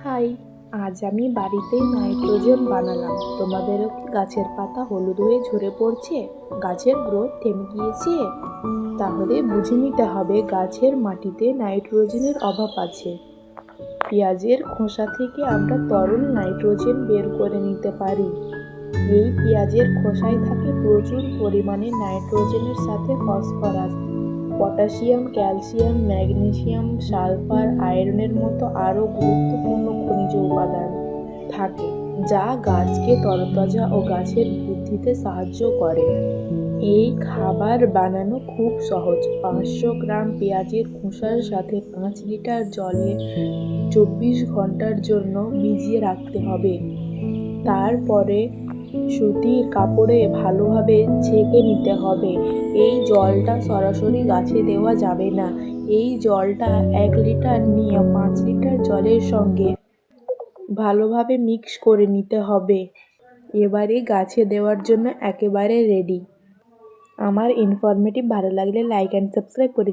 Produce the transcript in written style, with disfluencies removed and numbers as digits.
High, আজ আমি বাড়িতেই নাইট্রোজেন বানালাম। তোমাদেরও কি গাছের পাতা হলুদ হয়ে ঝরে পড়ছে? গাছের গ্রোথ থেমে গিয়েছে? তাহলে বুঝে নিতে হবে গাছের মাটিতে নাইট্রোজেনের অভাব আছে। পেঁয়াজের খোসা থেকে আমরা তরল নাইট্রোজেন বের করে নিতে পারি। এই পেঁয়াজের খোসায় থাকে প্রচুর পরিমাণে নাইট্রোজেনের সাথে phosphorus, potassium, calcium, magnesium, sulphur, আয়রনের মতো আরও গুরুত্বপূর্ণ খনিজ উপাদান থাকে, যা গাছকে তরতাজা ও গাছের বৃদ্ধিতে সাহায্য করে। এই খাবার বানানো খুব সহজ। 500 গ্রাম পেঁয়াজের খোসার সাথে 5 লিটার জলে 24 ঘন্টার জন্য ভিজিয়ে রাখতে হবে। তারপরে সুতির কাপড়ে ভালোভাবে ছেঁকে নিতে হবে। এই জলটা সরাসরি গাছে দেওয়া যাবে না। এই জলটা 1 লিটার নিয়ে 5 লিটার জলের সঙ্গে ভালোভাবে মিক্স করে নিতে হবে। এবারে গাছে দেওয়ার জন্য একেবারে রেডি। আমার ইনফরমেটিভ ভালো লাগলে লাইক অ্যান্ড সাবস্ক্রাইব করে